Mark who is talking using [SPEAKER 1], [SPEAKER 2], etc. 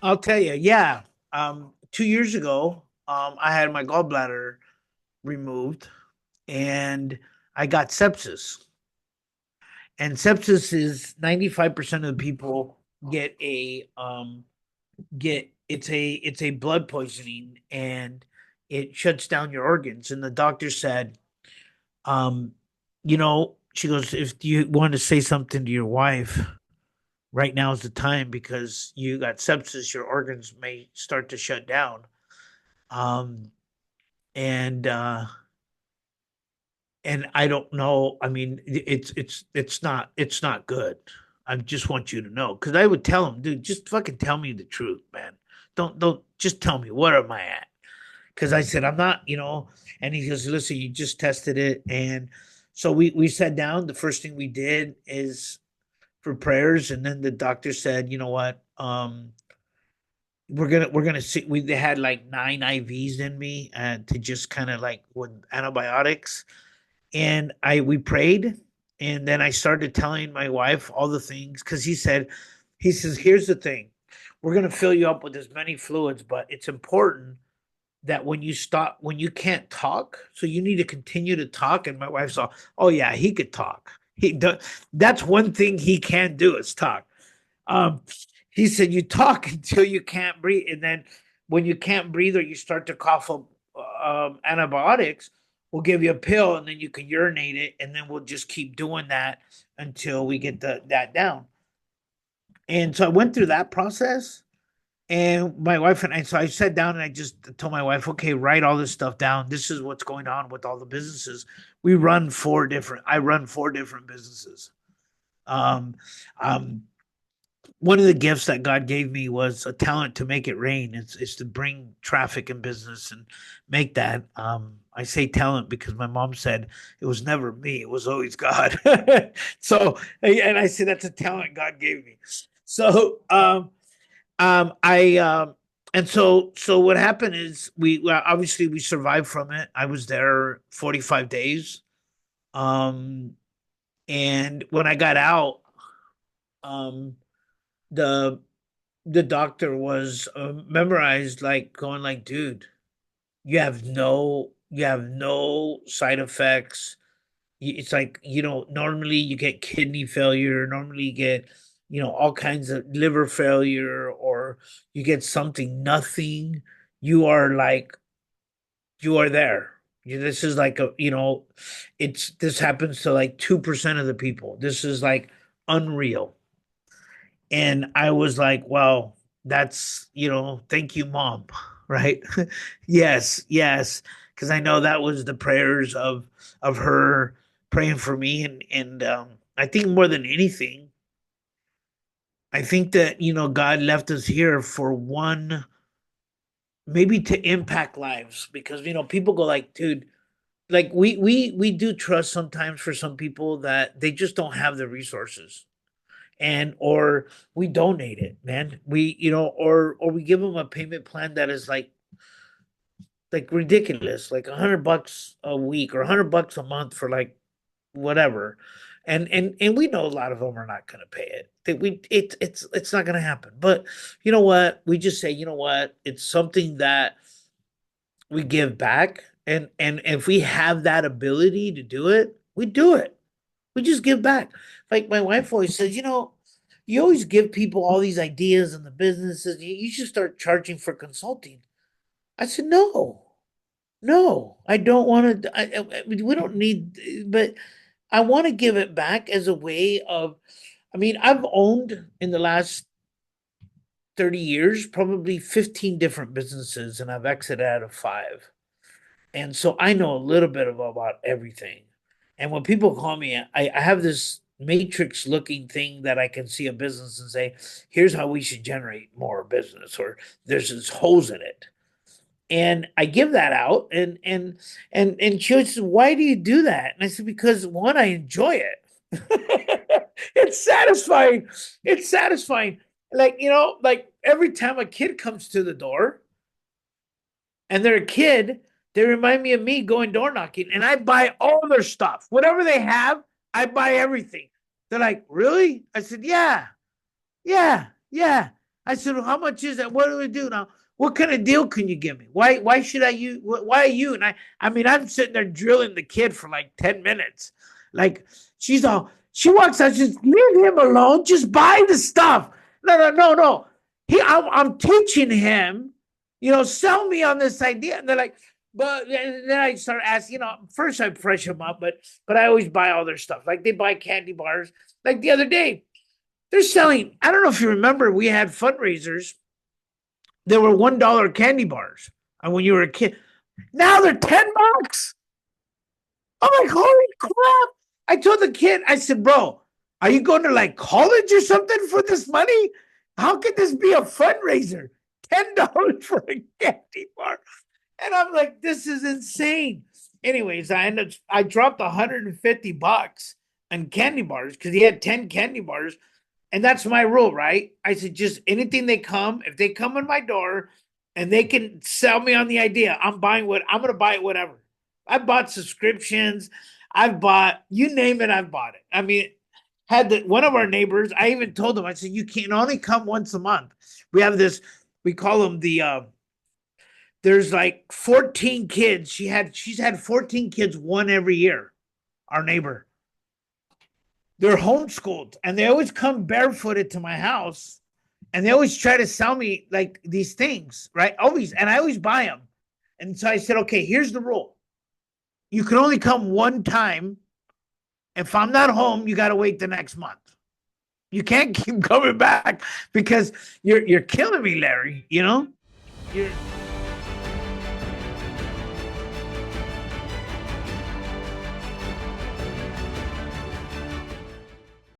[SPEAKER 1] I'll tell you. Yeah. 2 years ago, I had my gallbladder removed, and I got sepsis. And sepsis is 95% of the people get a get it's a blood poisoning, and it shuts down your organs. And the doctor said, um, she goes, if you want to say something to your wife, right now is the time because you got sepsis, your organs may start to shut down. Um, and I don't know. I mean, it's not good. I just want you to know, because I would tell him, dude, just fucking tell me the truth, man. Don't just tell me, where am I at? Because I said I'm not, And he goes, listen, you just tested it, and so we sat down. The first thing we did is for prayers, and then the doctor said, you know what, we're gonna see. They had like 9 IVs in me, to just kind of like with antibiotics, and I we prayed, and then I started telling my wife all the things, because he says, here's the thing, we're gonna fill you up with as many fluids, but it's important that when you can't talk, so you need to continue to talk. And my wife's all, oh yeah, he could talk. That's one thing he can do, is talk. Um, he said, you talk until you can't breathe, and then when you can't breathe or you start to cough up antibiotics, we'll give you a pill, and then you can urinate it, and then we'll just keep doing that until we get that down. And so I went through that process, and my wife and so I sat down and I just told my wife, okay, write all this stuff down. This is what's going on with all the businesses. I run 4 different businesses. Um, um, One of the gifts that God gave me was a talent to make it rain. It's to bring traffic in business and make that. I say talent because my mom said it was never me; it was always God. So, and I say that's a talent God gave me. So, I and so what happened is, obviously we survived from it. I was there 45 days. Um, and when I got out, um, the the doctor was memorized, like going like, dude, you have no side effects. It's like, normally you get kidney failure, normally you get, all kinds of liver failure, or you get something, nothing. You are like, you are there. This is like this happens to like 2% of the people. This is like unreal. And I was like, well, that's, thank you, mom. Right? Yes, yes. Because I know that was the prayers of her praying for me. And I think more than anything, I think that, God left us here for one, maybe to impact lives, because, people go like, dude, like we do trust sometimes for some people that they just don't have the resources, and or we donate it, man. Or we give them a payment plan that is like ridiculous, like $100 a week or $100 a month for like whatever. And we know a lot of them are not going to pay it. It's not going to happen. But you know what? We just say, you know what? It's something that we give back, and if we have that ability to do it, we do it. We just give back. Like my wife always says, you always give people all these ideas and the businesses. You should start charging for consulting. I said, no, no, I don't want to. We don't need, but I want to give it back as a way of. I mean, I've owned in the last 30 years probably 15 different businesses, and I've exited out of 5. And so I know a little bit about everything. And when people call me, I have this matrix looking thing that I can see a business and say, here's how we should generate more business, or there's this holes in it. And I give that out, and she says, why do you do that? And I said, because one, I enjoy it. It's satisfying. It's satisfying. Like, like every time a kid comes to the door, and they're a kid, they remind me of me going door knocking, and I buy all their stuff. Whatever they have, I buy everything. They're like, really? I said, yeah, yeah, yeah. I said, well, how much is that? What do we do now? What kind of deal can you give me? Why should I use, why are you? And I mean, I'm sitting there drilling the kid for like 10 minutes. Like, she walks out, she's, leave him alone. Just buy the stuff. No. I'm teaching him, sell me on this idea. And they're like, but then I start asking, first I fresh them up, but I always buy all their stuff. Like they buy candy bars. Like the other day, they're selling, I don't know if you remember, we had fundraisers. There were $1 candy bars. And when you were a kid, now they're $10. I'm like, holy crap. I told the kid, I said, bro, are you going to like college or something for this money? How could this be a fundraiser? $10 for a candy bar. And I'm like, this is insane. Anyways, I dropped $150 on candy bars because he had 10 candy bars. And that's my rule, right? I said, just anything if they come in my door and they can sell me on the idea, I'm going to buy it, whatever. I bought subscriptions. I've bought, you name it, I've bought it. I mean, one of our neighbors, I even told him, I said, you can only come once a month. We have this, we call them there's like 14 kids. She's had 14 kids, one every year, our neighbor. They're homeschooled and they always come barefooted to my house and they always try to sell me like these things, right? And I always buy them. And so I said, okay, here's the rule. You can only come one time. If I'm not home, you got to wait the next month. You can't keep coming back because you're killing me, Larry, You're